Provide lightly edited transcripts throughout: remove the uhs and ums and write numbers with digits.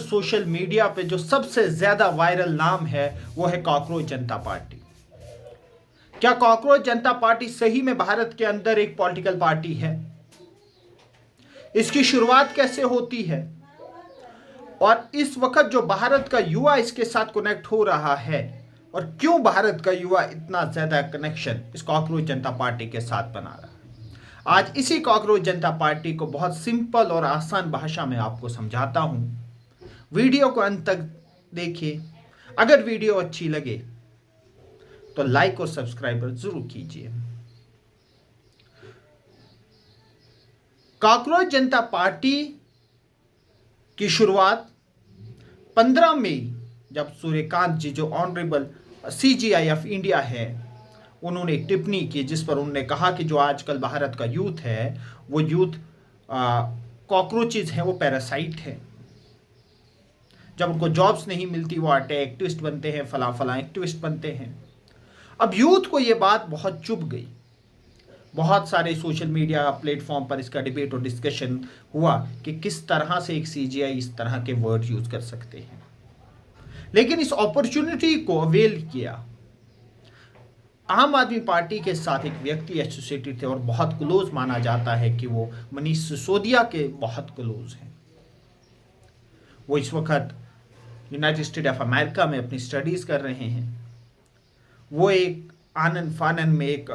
Social media पे जो सबसे ज्यादा वायरल नाम है वो है कॉकरोच जनता पार्टी। क्या कॉकरोच जनता पार्टी सही में भारत के अंदर एक पॉलिटिकल पार्टी है? इसकी शुरुआत कैसे होती है और इस वक्त जो भारत का युवा इसके साथ कनेक्ट हो रहा है और क्यों भारत का युवा इतना ज्यादा कनेक्शन इस कॉकरोच जनता पार्टी के साथ बना रहा है, आज इसी कॉकरोच जनता पार्टी को बहुत सिंपल और आसान भाषा में आपको समझाता हूं। वीडियो को अंत तक देखिए। अगर वीडियो अच्छी लगे तो लाइक और सब्सक्राइब जरूर कीजिए। कॉकरोच जनता पार्टी की शुरुआत 15 मई जब सूर्यकांत जी जो ऑनरेबल CGI ऑफ इंडिया है उन्होंने एक टिप्पणी की जिस पर उन्होंने कहा कि जो आजकल भारत का यूथ है वो यूथ कॉकरोचेज है, वो पैरासाइट है। जब उनको जॉब्स नहीं मिलती वो आटे एक्टिविस्ट बनते हैं, फला फला एक्टिविस्ट बनते हैं। अब यूथ को ये बात बहुत चुभ गई। बहुत सारे सोशल मीडिया प्लेटफॉर्म पर इसका डिबेट और डिस्कशन हुआ कि किस तरह से एक CGI इस तरह के वर्ड यूज कर सकते हैं, लेकिन इस अपॉर्चुनिटी को अवेल किया। आम आदमी पार्टी के साथ एक व्यक्ति एसोसिएटेड थे और बहुत क्लोज माना जाता है कि वो मनीष सिसोदिया के बहुत क्लोज हैं। वो इस वक्त यूनाइटेड स्टेट ऑफ अमेरिका में अपनी स्टडीज कर रहे हैं। वो एक आनंद फानन में एक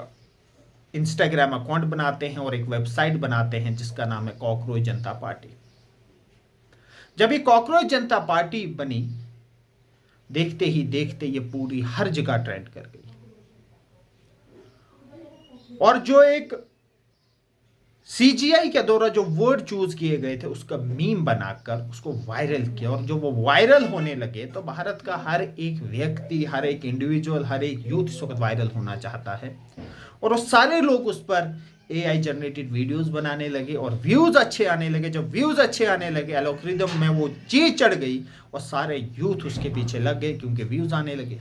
इंस्टाग्राम अकाउंट बनाते हैं और एक वेबसाइट बनाते हैं जिसका नाम है कॉकरोच जनता पार्टी। जब ये कॉकरोच जनता पार्टी बनी, देखते ही देखते ये पूरी हर जगह ट्रेंड कर गई और जो एक CGI के द्वारा जो वर्ड चूज किए गए थे उसका मीम बनाकर उसको वायरल किया और जो वो वायरल होने लगे तो भारत का हर एक व्यक्ति, हर एक इंडिविजुअल, हर एक यूथ इस वक्त वायरल होना चाहता है और वो सारे लोग उस पर AI जनरेटेड वीडियोस बनाने लगे और व्यूज अच्छे आने लगे। जब व्यूज अच्छे आने लगे एल्गोरिदम में वो चीज चढ़ गई और सारे यूथ उसके पीछे लग गए क्योंकि व्यूज आने लगे।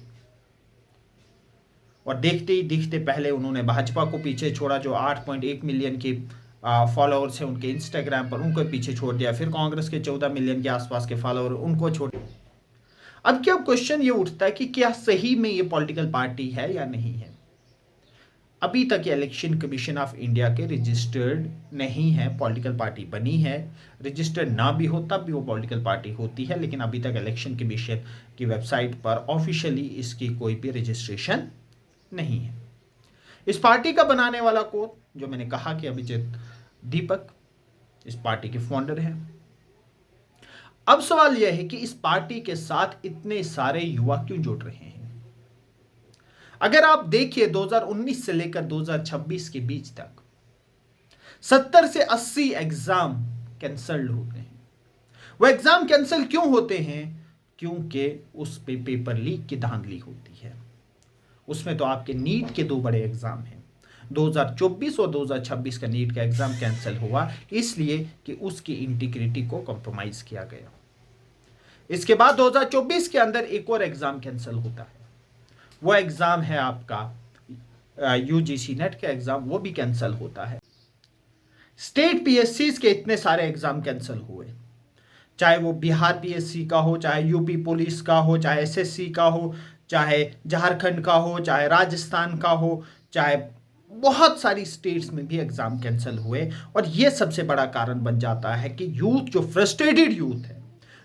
और देखते ही दिखते पहले उन्होंने भाजपा को पीछे छोड़ा जो 8.1 मिलियन की फॉलोअर्स हैं उनके इंस्टाग्राम पर, उनको पीछे छोड़ दिया। फिर कांग्रेस के 14 मिलियन के आसपास के फॉलोअर उनको छोड़। अब क्या क्वेश्चन ये उठता है कि क्या सही में ये पॉलिटिकल पार्टी है या नहीं है? अभी तक इलेक्शन कमीशन ऑफ इंडिया के रजिस्टर्ड नहीं है, पॉलिटिकल पार्टी बनी है। रजिस्टर्ड ना भी हो तब भी वो पॉलिटिकल पार्टी होती है, लेकिन अभी तक इलेक्शन कमीशन की वेबसाइट पर ऑफिशियली इसकी कोई भी रजिस्ट्रेशन नहीं है। इस पार्टी का बनाने वाला कौन? जो मैंने कहा कि अभिजीत दीपक इस पार्टी के फाउंडर हैं। अब सवाल यह है कि इस पार्टी के साथ इतने सारे युवा क्यों जुड़ रहे हैं? अगर आप देखिए 2019 से लेकर 2026 के बीच तक 70 से 80 एग्जाम कैंसल्ड होते हैं। वो एग्जाम कैंसिल क्यों होते हैं? क्योंकि उस पे पेपर लीक की धांधली होती है। उसमें तो आपके नीट के 2 बड़े एग्जाम हैं, 2024 और 2026 का नीट का एग्जाम कैंसिल हुआ इसलिए कि उसकी इंटीग्रिटी को कॉम्प्रोमाइज किया गया। इसके बाद 2024 के अंदर एक और एग्जाम कैंसिल होता है। वो एग्जाम है आपका UGC नेट का एग्जाम, वो भी कैंसिल होता है। स्टेट PSCs के इतने सारे एग्जाम कैंसिल हुए, चाहे वो बिहार PSC का हो, चाहे यूपी पुलिस का हो, चाहे SSC का हो, चाहे झारखंड का हो, चाहे राजस्थान का हो, चाहे बहुत सारी स्टेट्स में भी एग्जाम कैंसिल हुए। और ये सबसे बड़ा कारण बन जाता है कि यूथ, जो फ्रस्ट्रेटेड यूथ है,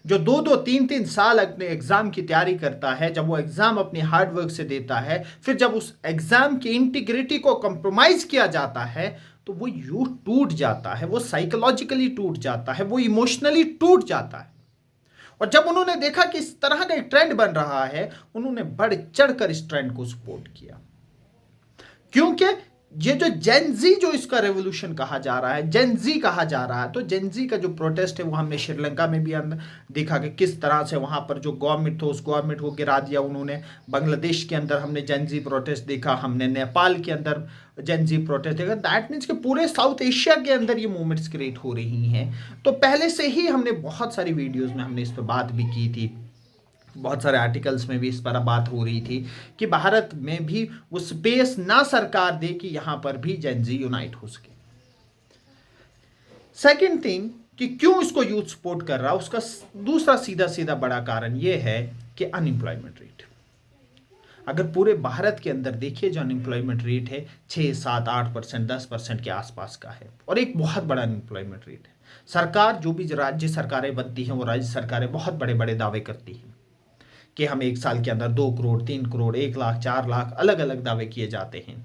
जो 2-2, 3-3 साल अपने एग्जाम की तैयारी करता है, जब वो एग्जाम अपनी हार्डवर्क से देता है, फिर जब उस एग्जाम की इंटीग्रिटी को कॉम्प्रोमाइज किया जाता है तो वो यूथ टूट जाता है, वो साइकोलॉजिकली टूट जाता है, वो इमोशनली टूट जाता है। और जब उन्होंने देखा कि इस तरह का एक ट्रेंड बन रहा है, उन्होंने बढ़ चढ़कर इस ट्रेंड को सपोर्ट किया। क्योंकि ये जो जेनजी जो इसका रेवोल्यूशन कहा जा रहा है, जेनजी कहा जा रहा है, तो जेनजी का जो प्रोटेस्ट है वो हमने श्रीलंका में भी देखा कि किस तरह से वहां पर जो गवर्नमेंट था उस गवर्नमेंट को गिरा दिया उन्होंने। बांग्लादेश के अंदर हमने जेनजी प्रोटेस्ट देखा, हमने नेपाल के अंदर जेनजी प्रोटेस्ट देखा। दैट मीन्स कि पूरे साउथ एशिया के अंदर ये मूवमेंट्स क्रिएट हो रही हैं। तो पहले से ही हमने बहुत सारी वीडियोज में हमने इस पर बात भी की थी, बहुत सारे आर्टिकल्स में भी इस पर बात हो रही थी कि भारत में भी वो स्पेस ना सरकार दे कि यहां पर भी जेन जी यूनाइट हो सके। सेकेंड थिंग कि क्यों इसको यूथ सपोर्ट कर रहा है, उसका दूसरा सीधा सीधा बड़ा कारण यह है कि अनएम्प्लॉयमेंट रेट। अगर पूरे भारत के अंदर देखिए जो अनएम्प्लॉयमेंट रेट है 6, 7, 8%, 10% के आसपास का है, और एक बहुत बड़ा अनएम्प्लॉयमेंट रेट है। सरकार जो भी राज्य सरकारें बनती हैं, वो राज्य सरकारें बहुत बड़े बड़े दावे करती हैं कि हम एक साल के अंदर 2 करोड़, 3 करोड़, 1 लाख, 4 लाख, अलग अलग दावे किए जाते हैं,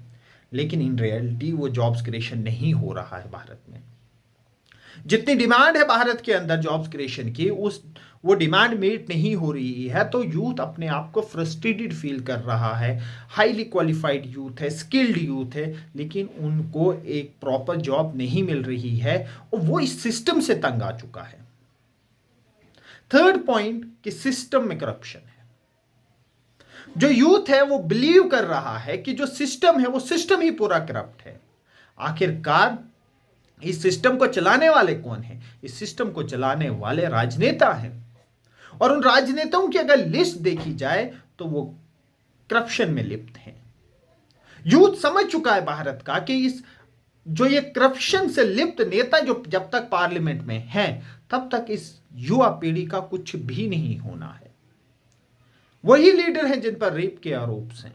लेकिन इन रियलिटी वो जॉब्स क्रिएशन नहीं हो रहा है भारत में। जितनी डिमांड है भारत के अंदर जॉब्स क्रिएशन की, वो डिमांड मीट नहीं हो रही है, तो यूथ अपने आप को फ्रस्ट्रेटेड फील कर रहा है। हाईली क्वालिफाइड यूथ है, स्किल्ड यूथ है, लेकिन उनको एक प्रॉपर जॉब नहीं मिल रही है, और वो इस सिस्टम से तंग आ चुका है। थर्ड पॉइंट कि सिस्टम में करप्शन है। जो यूथ है वो बिलीव कर रहा है कि जो सिस्टम है वो सिस्टम ही पूरा करप्ट है। आखिरकार इस सिस्टम को चलाने वाले कौन है? इस सिस्टम को चलाने वाले राजनेता हैं, और उन राजनेताओं की अगर लिस्ट देखी जाए तो वो करप्शन में लिप्त हैं। यूथ समझ चुका है भारत का कि इस जो ये करप्शन से लिप्त नेता जो जब तक पार्लियामेंट में हैं, तब तक इस युवा पीढ़ी का कुछ भी नहीं होना है। वही लीडर हैं जिन पर रेप के आरोप हैं,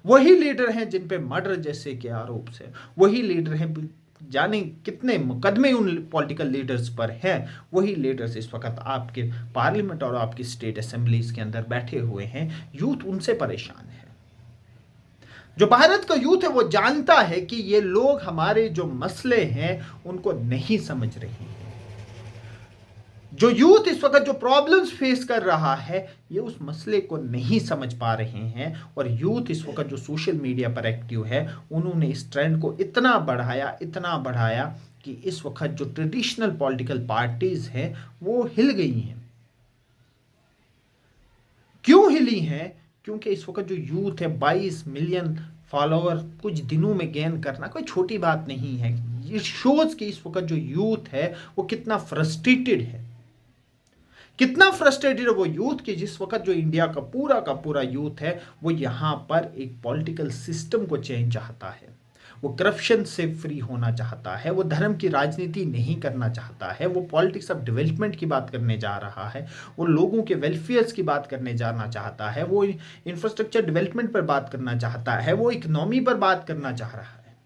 वही लीडर हैं जिन पे मर्डर जैसे के आरोप हैं, वही लीडर हैं, जाने कितने मुकदमे उन पॉलिटिकल लीडर्स पर हैं, वही लीडर्स इस वक्त आपके पार्लियामेंट और आपकी स्टेट असेंबलीज के अंदर बैठे हुए हैं। यूथ उनसे परेशान है। जो भारत का यूथ है वो जानता है कि ये लोग हमारे जो मसले हैं उनको नहीं समझ रहे हैं। जो यूथ इस वक्त जो प्रॉब्लम्स फेस कर रहा है, ये उस मसले को नहीं समझ पा रहे हैं, और यूथ इस वक्त जो सोशल मीडिया पर एक्टिव है, उन्होंने इस ट्रेंड को इतना बढ़ाया कि इस वक्त जो ट्रेडिशनल पॉलिटिकल पार्टीज हैं वो हिल गई हैं। क्यों हिली हैं? क्योंकि इस वक्त जो यूथ है 22 मिलियन फॉलोअर कुछ दिनों में गेन करना कोई छोटी बात नहीं है। ये शोज कि इस वक्त जो यूथ है वो कितना फ्रस्ट्रेटेड है, कितना फ्रस्ट्रेटेड है वो यूथ कि जिस वक्त जो इंडिया का पूरा यूथ है वो यहाँ पर एक पॉलिटिकल सिस्टम को चेंज चाहता है, वो करप्शन से फ्री होना चाहता है, वो धर्म की राजनीति नहीं करना चाहता है, वो पॉलिटिक्स ऑफ डेवलपमेंट की बात करने जा रहा है, वो लोगों के वेलफेयर्स की बात करने जाना चाहता है, वो इंफ्रास्ट्रक्चर डेवलपमेंट पर बात करना चाहता है, वो इकोनॉमी पर बात करना चाह रहा है।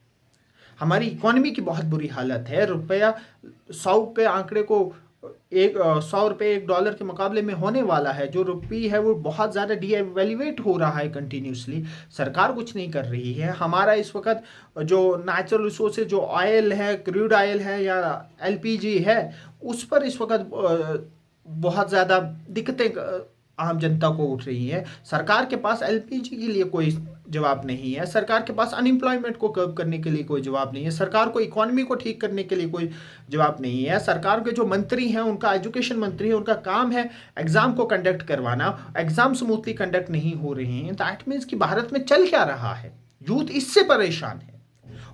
हमारी इकोनॉमी की बहुत बुरी हालत है। रुपया 100 के आंकड़े को 100 रुपये $1 के मुकाबले में होने वाला है। जो रुपी है वो बहुत ज़्यादा डीवैल्यूएट हो रहा है कंटिन्यूसली। सरकार कुछ नहीं कर रही है। हमारा इस वक्त जो नेचुरल रिसोर्सेज जो ऑयल है, क्रूड ऑयल है या एलपीजी है, उस पर इस वक्त बहुत ज़्यादा दिक्कतें आम जनता को उठ रही है। सरकार के पास एलपीजी के लिए कोई जवाब नहीं है, सरकार के पास अनएम्प्लॉयमेंट को कर्ब करने के लिए कोई जवाब नहीं है, सरकार को इकोनॉमी को ठीक करने के लिए कोई जवाब नहीं है। सरकार के जो मंत्री हैं, उनका एजुकेशन मंत्री है, उनका काम है एग्जाम को कंडक्ट करवाना, एग्जाम स्मूथली कंडक्ट नहीं हो रहे हैं। दैट मीन्स कि भारत में चल क्या रहा है? यूथ इससे परेशान है,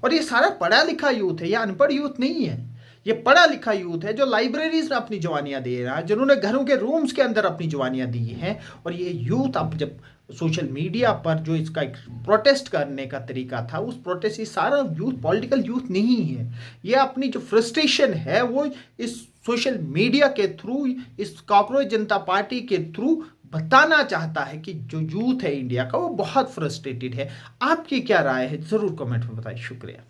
और ये सारा पढ़ा लिखा यूथ है, यह अनपढ़ यूथ नहीं है। ये पढ़ा लिखा यूथ है जो लाइब्रेरीज में अपनी जवानियां दे रहा है, जिन्होंने घरों के रूम्स के अंदर अपनी जवानियां दी हैं। और ये यूथ अब जब सोशल मीडिया पर जो इसका एक प्रोटेस्ट करने का तरीका था, उस प्रोटेस्ट, ये सारा यूथ पॉलिटिकल यूथ नहीं है। ये अपनी जो फ्रस्ट्रेशन है वो इस सोशल मीडिया के थ्रू, इस कॉकरोच जनता पार्टी के थ्रू बताना चाहता है कि जो यूथ है इंडिया का वो बहुत फ्रस्ट्रेटेड है। आपकी क्या राय है? जरूर कमेंट में बताइए। शुक्रिया।